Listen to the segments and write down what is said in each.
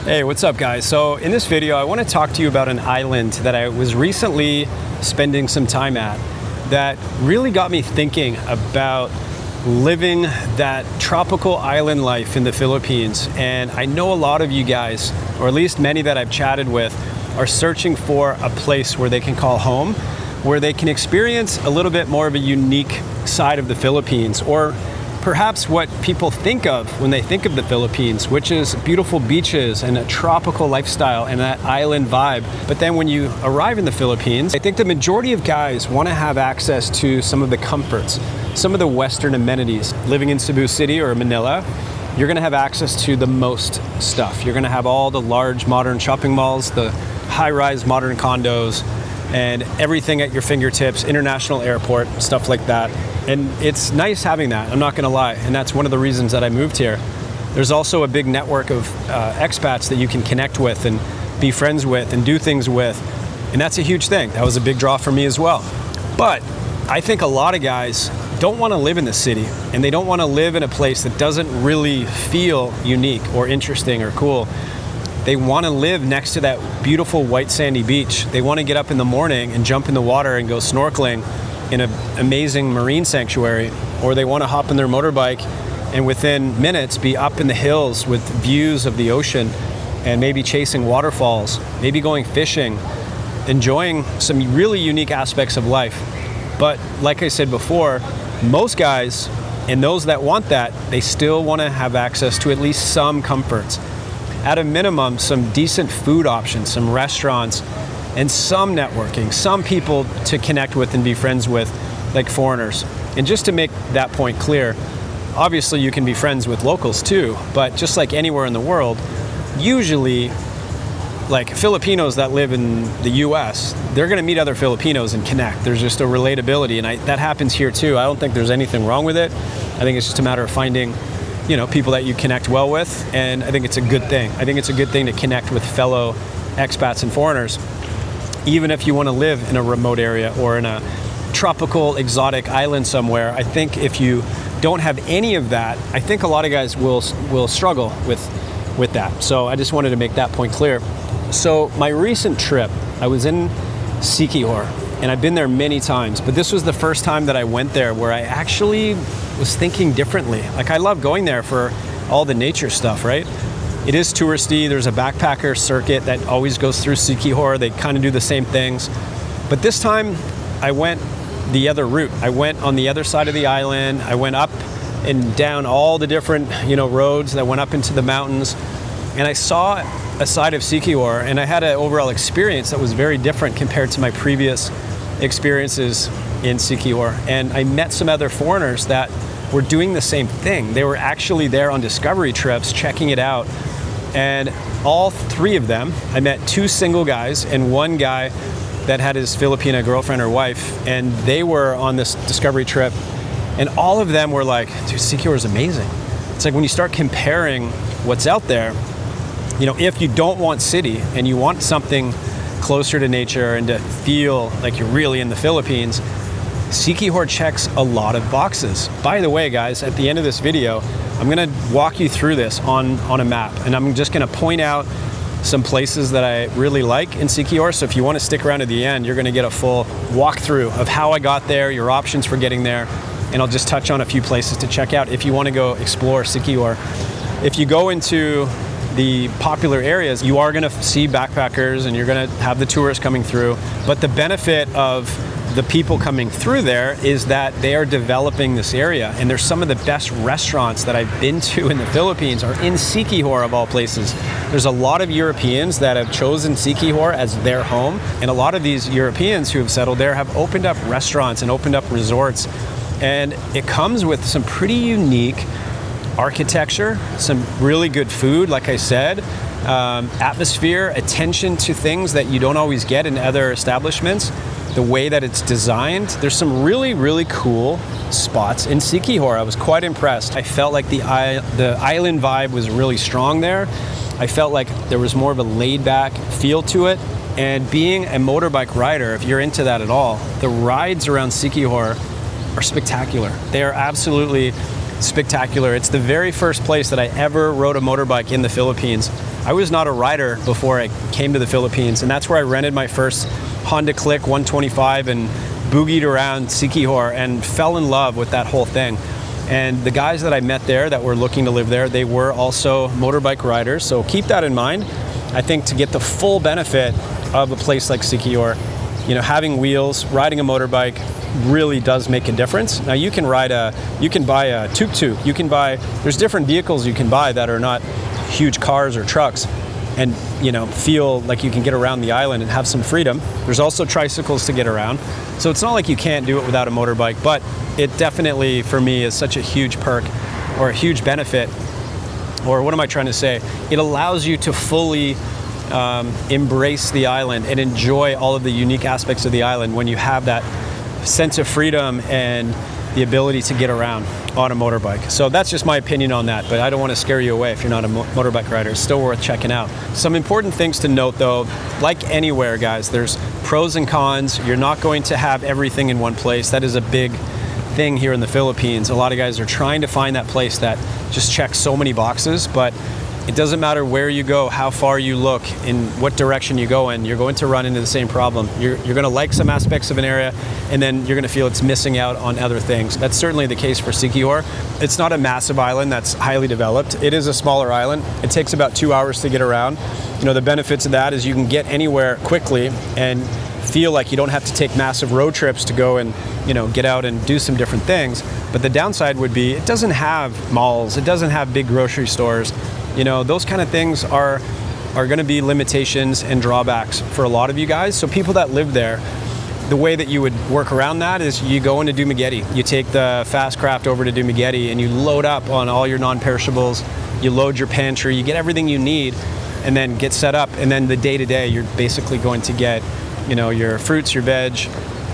Hey, what's up guys? So in this video, I want to talk to you about an island that I was recently spending some time at that really got me thinking about living that tropical island life in the Philippines. And I know a lot of you guys, or at least many that I've chatted with, are searching for a place where they can call home, where they can experience a little bit more of a unique side of the Philippines, or perhaps what people think of when they think of the Philippines, which is beautiful beaches and a tropical lifestyle and that island vibe. But then when you arrive in the Philippines, I think the majority of guys want to have access to some of the comforts, some of the Western amenities. Living in Cebu City or Manila, you're going to have access to the most stuff. You're going to have all the large modern shopping malls, the high-rise modern condos, and everything at your fingertips, international airport, stuff like that. And it's nice having that, I'm not gonna lie, and that's one of the reasons that I moved here. There's also a big network of expats that you can connect with and be friends with and do things with, and that's a huge thing. That was a big draw for me as well. But I think a lot of guys don't wanna live in the city, and they don't wanna live in a place that doesn't really feel unique or interesting or cool. They want to live next to that beautiful white sandy beach. They want to get up in the morning and jump in the water and go snorkeling in an amazing marine sanctuary, or they want to hop on their motorbike and within minutes be up in the hills with views of the ocean and maybe chasing waterfalls, maybe going fishing, enjoying some really unique aspects of life. But like I said before, most guys and those that want that, they still want to have access to at least some comforts. At a minimum, some decent food options, some restaurants, and some networking, some people to connect with and be friends with, like foreigners. And just to make that point clear, obviously you can be friends with locals too, but just like anywhere in the world, usually like Filipinos that live in the US, they're gonna meet other Filipinos and connect. There's just a relatability, and that happens here too. I don't think there's anything wrong with it. I think it's just a matter of finding people that you connect well with, and I think it's a good thing. I think it's a good thing to connect with fellow expats and foreigners, even if you want to live in a remote area or in a tropical, exotic island somewhere. I think if you don't have any of that, I think a lot of guys will struggle with that. So I just wanted to make that point clear. So my recent trip, I was in Siquijor, and I've been there many times, but this was the first time that I went there where I actually was thinking differently. Like, I love going there for all the nature stuff, right? It is touristy. There's a backpacker circuit that always goes through Siquijor. They kind of do the same things. But this time I went the other route. I went on the other side of the island. I went up and down all the different, roads that went up into the mountains. And I saw a side of Siquijor, and I had an overall experience that was very different compared to my previous experiences in Siquijor. And I met some other foreigners that were doing the same thing. They were actually there on discovery trips, checking it out. And all three of them, I met two single guys and one guy that had his Filipina girlfriend or wife, and they were on this discovery trip. And all of them were like, dude, Siquijor is amazing. It's like when you start comparing what's out there, if you don't want city and you want something closer to nature and to feel like you're really in the Philippines, Siquijor checks a lot of boxes. By the way, guys, at the end of this video, I'm gonna walk you through this on a map, and I'm just gonna point out some places that I really like in Siquijor. So if you wanna stick around to the end, you're gonna get a full walkthrough of how I got there, your options for getting there, and I'll just touch on a few places to check out if you wanna go explore Siquijor. If you go into the popular areas, you are gonna see backpackers and you're gonna have the tourists coming through, but the benefit of the people coming through there is that they are developing this area, and there's some of the best restaurants that I've been to in the Philippines are in Siquijor of all places. There's a lot of Europeans that have chosen Siquijor as their home, and a lot of these Europeans who have settled there have opened up restaurants and opened up resorts, and it comes with some pretty unique architecture, some really good food, like I said, atmosphere, attention to things that you don't always get in other establishments. The way that it's designed, there's some really, really cool spots in Siquijor. I was quite impressed. I felt like the island vibe was really strong there. I felt like there was more of a laid-back feel to it. And being a motorbike rider, if you're into that at all, the rides around Siquijor are spectacular. They are absolutely spectacular. It's the very first place that I ever rode a motorbike in the Philippines. I was not a rider before I came to the Philippines, and that's where I rented my first Honda Click 125 and boogied around Siquijor and fell in love with that whole thing. And the guys that I met there that were looking to live there, they were also motorbike riders, so keep that in mind. I think to get the full benefit of a place like Siquijor, you know, having wheels, riding a motorbike really does make a difference. Now you can buy a tuk-tuk, there's different vehicles you can buy that are not huge cars or trucks, and you know, feel like you can get around the island and have some freedom. There's also tricycles to get around. So it's not like you can't do it without a motorbike, but it definitely, for me, is such a huge perk or a huge benefit, or what am I trying to say? It allows you to fully embrace the island and enjoy all of the unique aspects of the island when you have that sense of freedom and the ability to get around on a motorbike. So that's just my opinion on that, but I don't want to scare you away if you're not a motorbike rider. It's still worth checking out. Some important things to note though, like anywhere guys, there's pros and cons. You're not going to have everything in one place. That is a big thing here in the Philippines. A lot of guys are trying to find that place that just checks so many boxes, but it doesn't matter where you go, how far you look, in what direction you go in, you're going to run into the same problem. You're going to like some aspects of an area, and then you're going to feel it's missing out on other things. That's certainly the case for Siquijor. It's not a massive island that's highly developed. It is a smaller island. It takes about 2 hours to get around. You know, the benefits of that is you can get anywhere quickly and feel like you don't have to take massive road trips to go and, you know, get out and do some different things. But the downside would be it doesn't have malls. It doesn't have big grocery stores. You know, those kind of things are going to be limitations and drawbacks for a lot of you guys. So people that live there, the way that you would work around that is you go into Dumaguete. You take the fast craft over to Dumaguete and you load up on all your non-perishables. You load your pantry, you get everything you need, and then get set up. And then the day-to-day, you're basically going to get, you know, your fruits, your veg,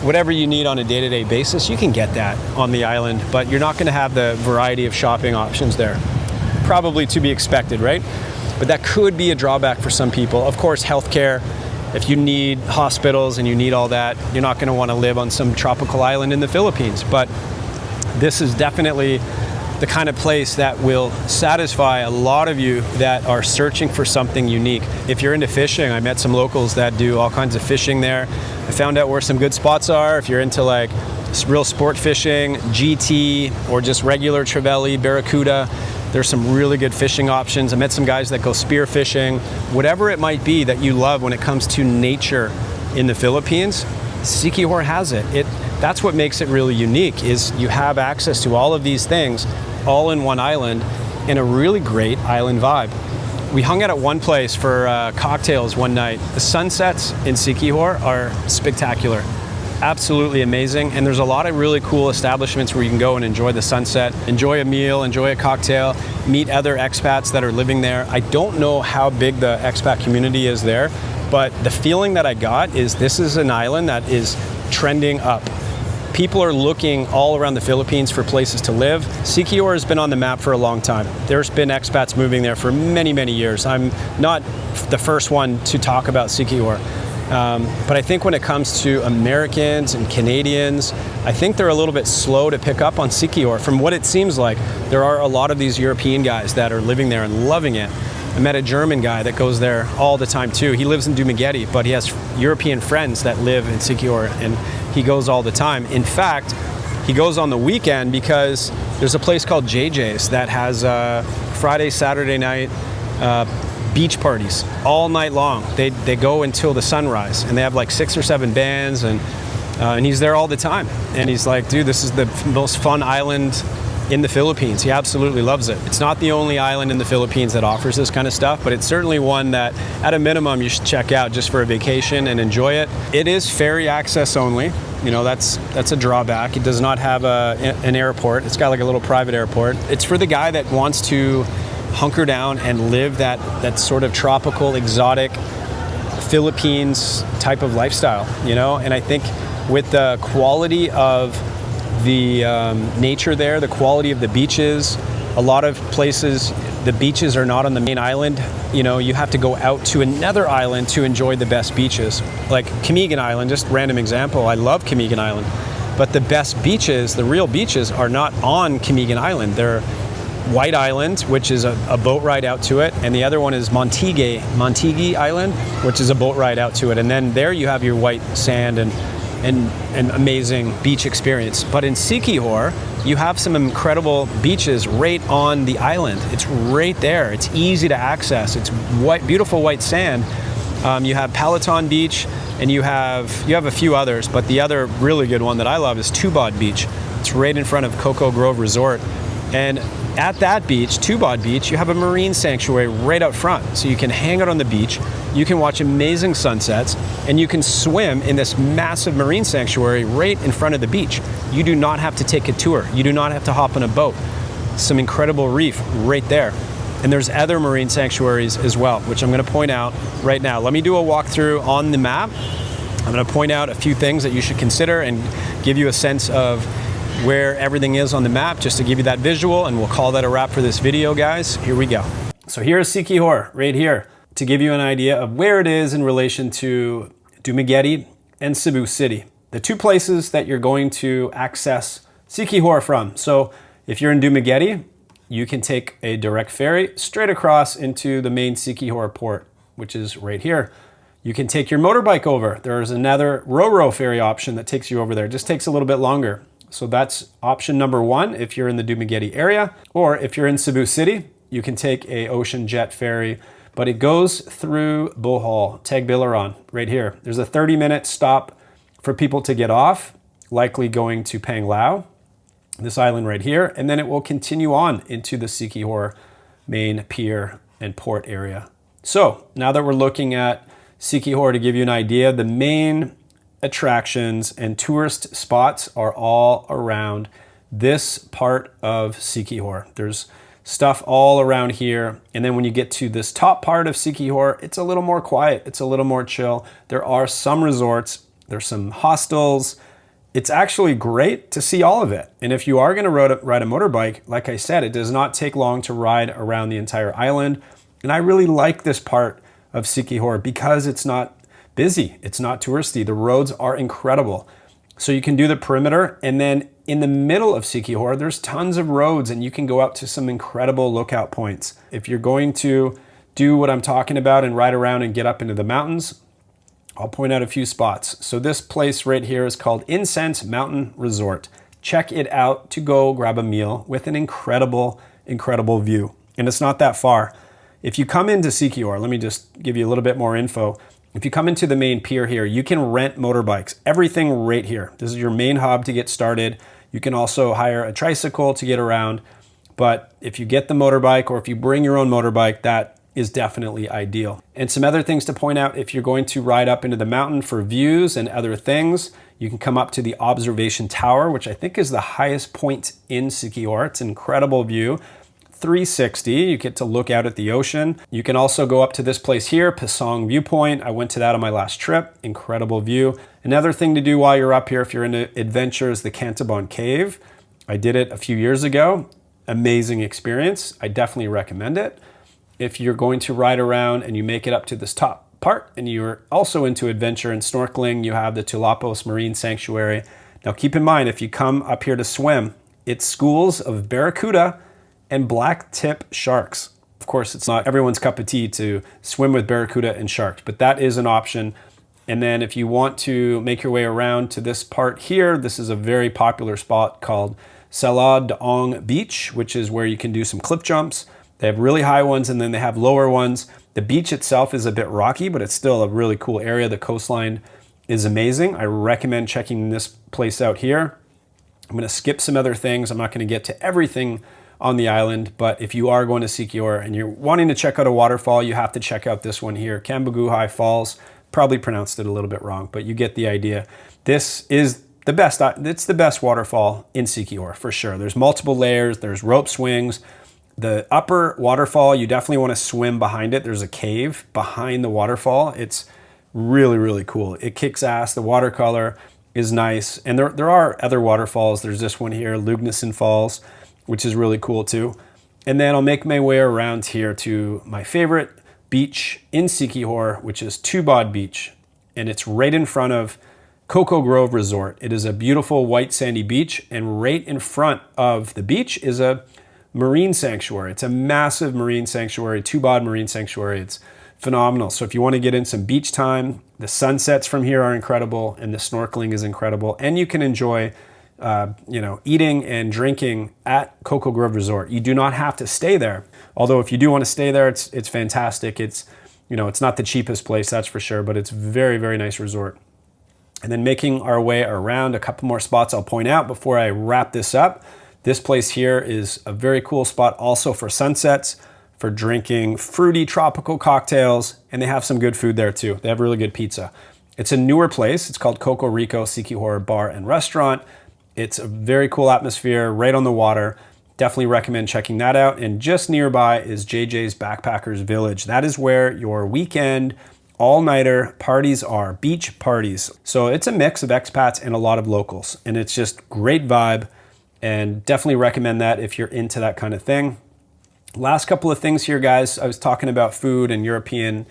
whatever you need on a day-to-day basis. You can get that on the island, but you're not going to have the variety of shopping options there. Probably to be expected, right? But that could be a drawback for some people. Of course, healthcare, if you need hospitals and you need all that, you're not going to want to live on some tropical island in the Philippines. But this is definitely the kind of place that will satisfy a lot of you that are searching for something unique. If you're into fishing, I met some locals that do all kinds of fishing there. I found out where some good spots are. If you're into like real sport fishing, GT, or just regular trevally, barracuda, there's some really good fishing options. I met some guys that go spear fishing. Whatever it might be that you love when it comes to nature in the Philippines, Siquijor has it. That's what makes it really unique, is you have access to all of these things all in one island and a really great island vibe. We hung out at one place for cocktails one night. The sunsets in Siquijor are spectacular. Absolutely amazing, and there's a lot of really cool establishments where you can go and enjoy the sunset, enjoy a meal, enjoy a cocktail, meet other expats that are living there. I don't know how big the expat community is there, but the feeling that I got is this is an island that is trending up. People are looking all around the Philippines for places to live. Siquijor has been on the map for a long time. There's been expats moving there for many, many years. I'm not the first one to talk about Siquijor. But I think when it comes to Americans and Canadians, I think they're a little bit slow to pick up on Siquijor. From what it seems like, there are a lot of these European guys that are living there and loving it. I met a German guy that goes there all the time too. He lives in Dumaguete, but he has European friends that live in Siquijor, and he goes all the time. In fact, he goes on the weekend because there's a place called JJ's that has Friday, Saturday night beach parties all night long. They go until the sunrise, and they have like 6 or 7 bands, and he's there all the time. And he's like, dude, this is the most fun island in the Philippines. He absolutely loves it. It's not the only island in the Philippines that offers this kind of stuff, but it's certainly one that at a minimum you should check out just for a vacation and enjoy it. It is ferry access only. You know, that's a drawback. It does not have an airport. It's got like a little private airport. It's for the guy that wants to hunker down and live that sort of tropical, exotic Philippines type of lifestyle, you know? And I think with the quality of the nature there, the quality of the beaches. A lot of places, the beaches are not on the main island. You know, you have to go out to another island to enjoy the best beaches. Like Kamigan Island, just random example. I love Kamigan Island, but the best beaches, the real beaches, are not on Kamigan Island. They're White Island, which is a boat ride out to it, and the other one is Montague Island, which is a boat ride out to it. And then there you have your white sand and amazing beach experience. But in Siquijor, you have some incredible beaches right on the island. It's right there. It's easy to access. It's white, beautiful white sand. You have Palaton Beach, and you have a few others, but the other really good one that I love is Tubod Beach. It's right in front of Cocoa Grove Resort. And at that beach, Tubod Beach, you have a marine sanctuary right out front. So you can hang out on the beach, you can watch amazing sunsets, and you can swim in this massive marine sanctuary right in front of the beach. You do not have to take a tour. You do not have to hop on a boat. Some incredible reef right there. And there's other marine sanctuaries as well, which I'm gonna point out right now. Let me do a walkthrough on the map. I'm gonna point out a few things that you should consider and give you a sense of where everything is on the map, just to give you that visual, and we'll call that a wrap for this video, guys. Here we go. So here's Siquijor, right here, to give you an idea of where it is in relation to Dumaguete and Cebu City, the two places that you're going to access Siquijor from. So if you're in Dumaguete, you can take a direct ferry straight across into the main Siquijor port, which is right here. You can take your motorbike over. There's another Ro-Ro ferry option that takes you over there. It just takes a little bit longer. So that's option number one if you're in the Dumaguete area. Or if you're in Cebu City, you can take a ocean jet ferry, but it goes through Bohol, Tagbilaran, right here. There's a 30-minute stop for people to get off, likely going to Panglao, this island right here, and then it will continue on into the Siquijor main pier and port area. So now that we're looking at Siquijor, to give you an idea, the main attractions and tourist spots are all around this part of Siquijor. There's stuff all around here, and then when you get to this top part of Siquijor, it's a little more quiet, it's a little more chill. There are some resorts, there's some hostels. It's actually great to see all of it. And if you are going to ride a motorbike, like I said, it does not take long to ride around the entire island. And I really like this part of Siquijor because it's not busy, it's not touristy. The roads are incredible. So you can do the perimeter, and then in the middle of Siquijor, there's tons of roads, and you can go up to some incredible lookout points. If you're going to do what I'm talking about and ride around and get up into the mountains, I'll point out a few spots. So this place right here is called Incense Mountain Resort. Check it out to go grab a meal with an incredible, incredible view. And it's not that far. If you come into Siquijor, let me just give you a little bit more info. If you come into the main pier here, you can rent motorbikes, everything right here. This is your main hub to get started. You can also hire a tricycle to get around. But if you get the motorbike, or if you bring your own motorbike, that is definitely ideal. And some other things to point out, if you're going to ride up into the mountain for views and other things, you can come up to the observation tower, which I think is the highest point in Siquijor. It's an incredible view. 360, you get to look out at the ocean. You can also go up to this place here, Pasong Viewpoint. I went to that on my last trip, incredible view. Another thing to do while you're up here, if you're into adventure, is the Cantabon Cave. I did it a few years ago, amazing experience. I definitely recommend it. If you're going to ride around and you make it up to this top part and you're also into adventure and snorkeling, you have the Tulapos Marine Sanctuary. Now keep in mind, if you come up here to swim, it's schools of barracuda and black tip sharks. Of course, it's not everyone's cup of tea to swim with barracuda and sharks, but that is an option. And then if you want to make your way around to this part here, this is a very popular spot called Salad Daong Beach, which is where you can do some cliff jumps. They have really high ones and then they have lower ones. The beach itself is a bit rocky, but it's still a really cool area. The coastline is amazing. I recommend checking this place out here. I'm gonna skip some other things. I'm not gonna get to everything on the island, but if you are going to Siquijor and you're wanting to check out a waterfall, you have to check out this one here, Cambaguhay Falls. Probably pronounced it a little bit wrong, but you get the idea. This is the best, it's the best waterfall in Siquijor for sure. There's multiple layers, there's rope swings. The upper waterfall, you definitely want to swim behind it. There's a cave behind the waterfall. It's really, really cool. It kicks ass, the watercolor. is nice. And there are other waterfalls. There's this one here, Lugnason Falls, which is really cool too. And then I'll make my way around here to my favorite beach in Siquijor, which is Tubod Beach. And it's right in front of Cocoa Grove Resort. It is a beautiful white sandy beach, and right in front of the beach is a marine sanctuary. It's a massive marine sanctuary, Tubod Marine Sanctuary. It's phenomenal. So if you want to get in some beach time, the sunsets from here are incredible, and the snorkeling is incredible, and you can enjoy eating and drinking at Cocoa Grove Resort. You do not have to stay there. Although if you do want to stay there, it's fantastic. It's not the cheapest place, that's for sure, but it's very, very nice resort. And then making our way around, a couple more spots I'll point out before I wrap this up. This place here is a very cool spot also for sunsets, for drinking fruity tropical cocktails, and they have some good food there too. They have really good pizza. It's a newer place. It's called Coco Rico Siquijor Bar and Restaurant. It's a very cool atmosphere right on the water. Definitely recommend checking that out. And just nearby is JJ's Backpackers Village. That is where your weekend all-nighter parties are, beach parties. So it's a mix of expats and a lot of locals, and it's just great vibe, and definitely recommend that if you're into that kind of thing. Last couple of things here, guys. I was talking about food and European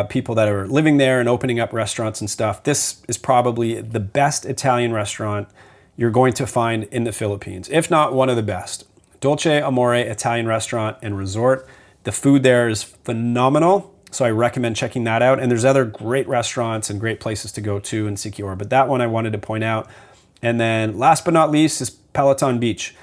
people that are living there and opening up restaurants and stuff. This is probably the best Italian restaurant you're going to find in the Philippines, if not one of the best. Dolce Amore Italian Restaurant and Resort. The food there is phenomenal, so I recommend checking that out. And there's other great restaurants and great places to go to in Siquijor, but that one I wanted to point out. And then last but not least is Peloton Beach.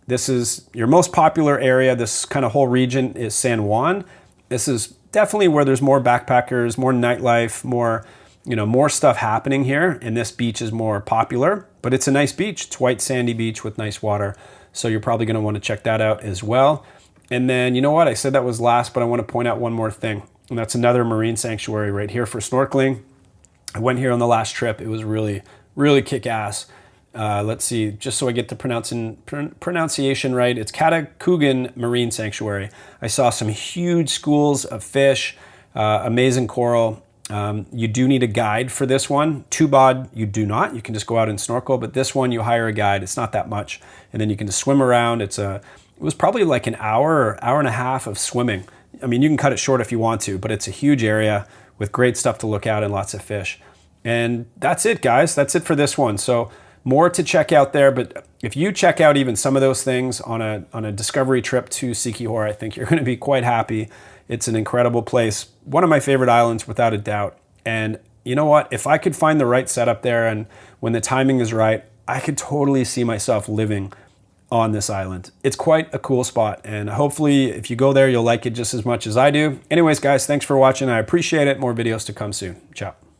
This is your most popular area. This kind of whole region is San Juan. This is definitely where there's more backpackers, more nightlife, more stuff happening here. And this beach is more popular, but it's a nice beach. It's white sandy beach with nice water. So you're probably going to want to check that out as well. And then, you know what? I said that was last, but I want to point out one more thing. And that's another marine sanctuary right here for snorkeling. I went here on the last trip. It was really, really kick-ass. Let's see, just so I get the pronunciation right, it's Catacugan Marine Sanctuary. I saw some huge schools of fish, amazing coral. You do need a guide for this one. Tubod, you do not. You can just go out and snorkel, but this one you hire a guide. It's not that much, and then you can just swim around. It was probably like an hour or hour and a half of swimming. I mean, you can cut it short if you want to, but it's a huge area with great stuff to look at and lots of fish. And that's it, guys. That's it for this one. So more to check out there, but if you check out even some of those things on a discovery trip to Siquijor, I think you're going to be quite happy. It's an incredible place. One of my favorite islands, without a doubt. And you know what? If I could find the right setup there and when the timing is right, I could totally see myself living on this island. It's quite a cool spot, and hopefully if you go there, you'll like it just as much as I do. Anyways, guys, thanks for watching. I appreciate it. More videos to come soon. Ciao.